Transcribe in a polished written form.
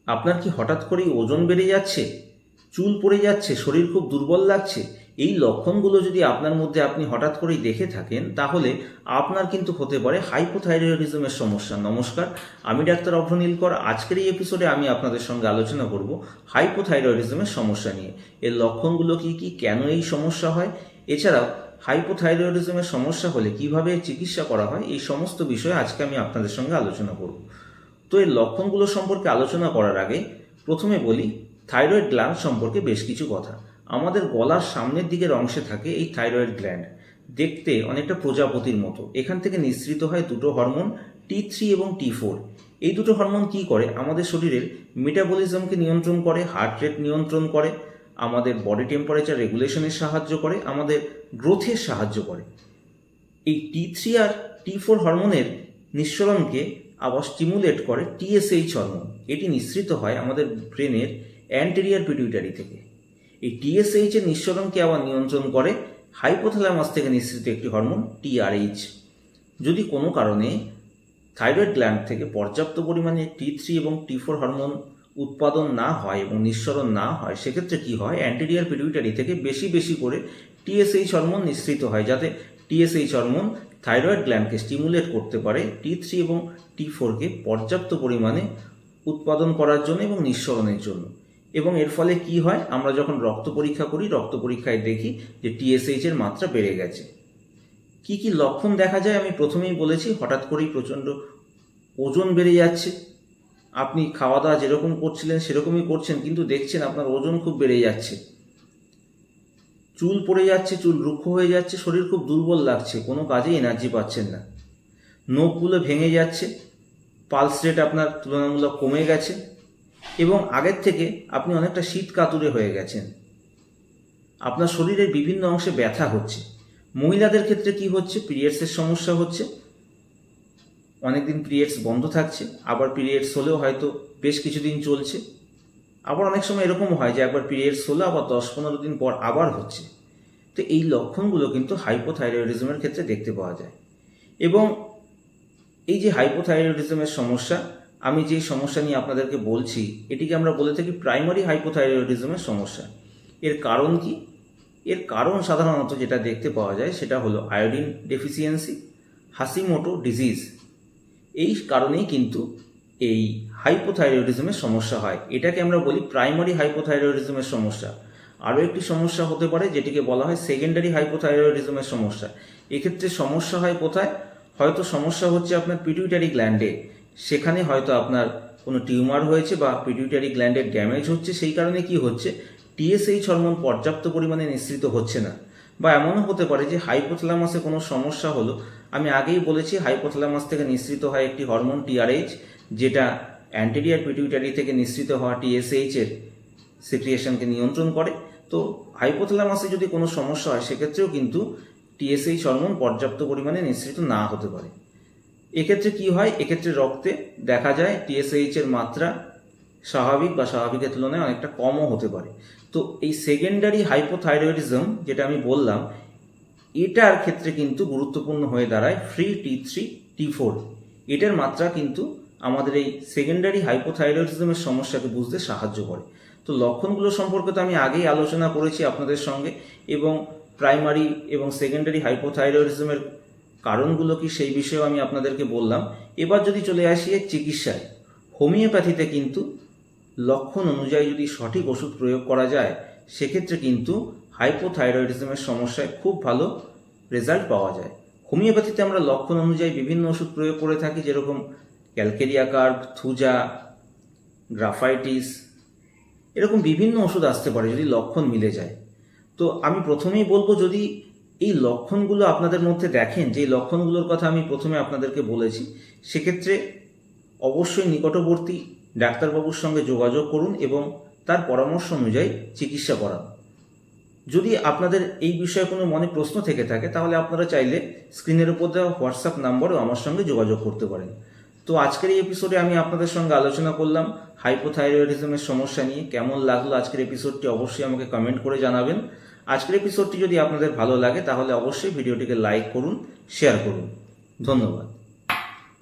আপনার কি হঠাৎ করেই ওজন বেড়ে যাচ্ছে, চুল পড়ে যাচ্ছে, শরীর খুব দুর্বল লাগছে? এই লক্ষণগুলো যদি আপনার মধ্যে আপনি হঠাৎ করেই দেখে থাকেন, তাহলে আপনার কিন্তু হতে পারে হাইপোথাইরয়েডিজমের সমস্যা। নমস্কার, আমি ডাক্তার অভ্র নীলকর। আজকের এই এপিসোডে আমি আপনাদের সঙ্গে আলোচনা করব হাইপোথাইরয়েডিজমের সমস্যা নিয়ে। এর লক্ষণগুলো কি কি, কেন এই সমস্যা হয়, এছাড়াও হাইপোথাইরয়েডিজমের সমস্যা হলে কিভাবে চিকিৎসা করা হয়, এই সমস্ত বিষয়ে আজকে আমি আপনাদের সঙ্গে আলোচনা করব। তো এর লক্ষণগুলো সম্পর্কে আলোচনা করার আগে প্রথমে বলি থাইরয়েড গ্ল্যান্ড সম্পর্কে বেশ কিছু কথা। আমাদের গলার সামনের দিকের অংশে থাকে এই থাইরয়েড গ্ল্যান্ড। দেখতে অনেকটা প্রজাপতির মতো। এখান থেকে নিঃসৃত হয় দুটো হরমোন, T3 এবং T4। এই দুটো হরমোন কি করে? আমাদের শরীরের মেটাবলিজমকে নিয়ন্ত্রণ করে, হার্ট রেট নিয়ন্ত্রণ করে, আমাদের বডি টেম্পারেচার রেগুলেশনের সাহায্য করে, আমাদের গ্রোথের সাহায্য করে। এই T3 আর T4 হরমোনের নিঃসরণকে আবার স্টিমুলেট করে TSH হরমোন। এটি নিঃসৃত হয় আমাদের ব্রেনের অ্যান্টেরিয়র পিটুইটারি থেকে। এই TSH এর নিঃসরণকে আবার নিয়ন্ত্রণ করে হাইপোথ্যালামাস থেকে নিঃসৃত একটি হরমোন TRH। যদি কোনো কারণে থাইরয়েড গ্ল্যান্ড থেকে পর্যাপ্ত পরিমাণে T3 এবং T4 হরমোন উৎপাদন না হয় এবং নিঃসরণ না হয়, সেক্ষেত্রে কি হয়? অ্যান্টেরিয়র পিটুইটারি থেকে বেশি বেশি করে TSH হরমোন নিঃসৃত হয়, যাতে TSH হরমোন থাইরয়েড গ্ল্যান্ডকে স্টিমুলেট করতে পারে T3 এবং T4কে পর্যাপ্ত পরিমাণে উৎপাদন করার জন্য এবং নিঃসরণের জন্য। এবং এর ফলে কি হয়? আমরা যখন রক্ত পরীক্ষা করি, রক্ত পরীক্ষায় দেখি যে TSH এর মাত্রা বেড়ে গেছে। কি কি লক্ষণ দেখা যায়? আমি প্রথমেই বলেছি, হঠাৎ করেই প্রচণ্ড ওজন বেড়ে যাচ্ছে। আপনি খাওয়া দাওয়া যেরকম করছিলেন সেরকমই করছেন, কিন্তু দেখছেন আপনার ওজন খুব বেড়ে যাচ্ছে। চুল পড়ে যাচ্ছে, চুল রুক্ষ হয়ে যাচ্ছে, শরীর খুব দুর্বল লাগছে, কোনো কাজে এনার্জি পাচ্ছেন না। নখগুলো ভেঙে যাচ্ছে, পালস রেট আপনার তুলনামূলক কমে গেছে এবং আগের থেকে আপনি অনেকটা শীত কাতুরে হয়ে গেছেন। আপনার শরীরের বিভিন্ন অংশে ব্যথা হচ্ছে। মহিলাদের ক্ষেত্রে কি হচ্ছে? পিরিয়ডসের সমস্যা হচ্ছে। অনেকদিন পিরিয়ডস বন্ধ থাকছে, আবার পিরিয়ডস হলেও হয়তো বেশ কিছুদিন চলছে। আবার অনেক সময় এরকম হয় যে একবার পিরিয়ডস হলো, আবার 10-15 দিন পর আবার হচ্ছে। তো এই লক্ষণগুলো কিন্তু হাইপোথাইরয়েডিজমের ক্ষেত্রে দেখতে পাওয়া যায়। এবং এই যে হাইপোথাইরয়েডিজমের সমস্যা, আমি যে সমস্যা নিয়ে আপনাদেরকে বলছি, এটিকে আমরা বলে থাকি প্রাইমারি হাইপোথাইরয়েডিজমের সমস্যা। এর কারণ কি? এর কারণ সাধারণত যেটা দেখতে পাওয়া যায় সেটা হলো আয়োডিন ডেফিসিয়েন্সি, হাসিমোটো ডিজিজ। এই কারণেই কিন্তু এই হাইপোথাইরয়েডিজমের সমস্যা হয়। এটাকে আমরা বলি প্রাইমারি হাইপোথাইরয়েডিজমের সমস্যা। আরও একটি সমস্যা হতে পারে যেটিকে বলা হয় সেকেন্ডারি হাইপোথাইরয়েডিজমের সমস্যা। এক্ষেত্রে সমস্যা হয় কোথায়? হয়তো সমস্যা হচ্ছে আপনার পিটুইটারি গ্ল্যান্ডে। সেখানে হয়তো আপনার কোনো টিউমার হয়েছে বা পিটুইটারি গ্ল্যান্ডের ড্যামেজ হচ্ছে। সেই কারণে কি হচ্ছে? TSH হরমোন পর্যাপ্ত পরিমাণে নিঃসৃত হচ্ছে না। বা এমনও হতে পারে যে হাইপোথ্যালামাসে কোনো সমস্যা হলো। আমি আগেই বলেছি হাইপোথ্যালামাস থেকে নিঃসৃত হয় একটি হরমোন TRH, যেটা অ্যান্টেরিয়র পিটুইটারি থেকে নিঃসৃত হওয়া TSH এর সিক্রিয়েশনকে নিয়ন্ত্রণ করে। তো হাইপোথ্যালামাসে যদি কোনো সমস্যা হয়, সেক্ষেত্রেও কিন্তু TSH হরমোন পর্যাপ্ত পরিমাণে নিঃসৃত না হতে পারে। এক্ষেত্রে কি হয়? এক্ষেত্রে রক্তে দেখা যায় TSH এর মাত্রা স্বাভাবিক বা স্বাভাবিকের তুলনায় অনেকটা কমও হতে পারে। তো এই সেকেন্ডারি হাইপোথাইরয়েডিজম যেটা আমি বললাম, এটার ক্ষেত্রে কিন্তু গুরুত্বপূর্ণ হয়ে দাঁড়ায় ফ্রি T3 T4। এটার মাত্রা কিন্তু আমাদের এই সেকেন্ডারি হাইপোথাইরয়েডিজমের সমস্যাকে বুঝতে সাহায্য করে। তো লক্ষণগুলো সম্পর্কে তো আমি আগেই আলোচনা করেছি আপনাদের সঙ্গে, এবং প্রাইমারি এবং সেকেন্ডারি হাইপোথাইরয়েডিজমের কারণগুলো কি সেই বিষয়েও আমি আপনাদেরকে বললাম। এবার যদি চলে আসি এর চিকিৎসায়, হোমিওপ্যাথিতে কিন্তু লক্ষণ অনুযায়ী যদি সঠিক ওষুধ প্রয়োগ করা যায়, সেক্ষেত্রে কিন্তু হাইপোথাইরয়েডিজমের সমস্যায় খুব ভালো রেজাল্ট পাওয়া যায়। হোমিওপ্যাথিতে আমরা লক্ষণ অনুযায়ী বিভিন্ন ওষুধ প্রয়োগ করে থাকি, যেরকম ক্যালকেরিয়া কার্ভ, থুজা, গ্রাফাইটিস, এরকম বিভিন্ন ওষুধ আসতে পারে যদি লক্ষণ মিলে যায়। তো আমি প্রথমেই বলবো, যদি এই লক্ষণগুলো আপনাদের মধ্যে দেখেন, যে লক্ষণগুলোর কথা আমি প্রথমে আপনাদেরকে বলেছি, সেক্ষেত্রে অবশ্যই নিকটবর্তী ডাক্তারবাবুর সঙ্গে যোগাযোগ করুন এবং তার পরামর্শ অনুযায়ী চিকিৎসা করান। যদি আপনাদের এই বিষয়ে কোনো মনে প্রশ্ন থেকে থাকে, তাহলে আপনারা চাইলে স্ক্রিনের উপর দেওয়া হোয়াটসঅ্যাপ নাম্বারেও আমার সঙ্গে যোগাযোগ করতে পারেন। তো আজকের এই এপিসোডে আমি আপনাদের সঙ্গে আলোচনা করলাম হাইপোথাইরয়েডিজমের সমস্যা নিয়ে। কেমন লাগলো আজকের এপিসোডটি অবশ্যই আমাকে কমেন্ট করে জানাবেন। আজকের এপিসোডটি যদি আপনাদের ভালো লাগে, তাহলে অবশ্যই ভিডিওটিকে লাইক করুন, শেয়ার করুন। ধন্যবাদ।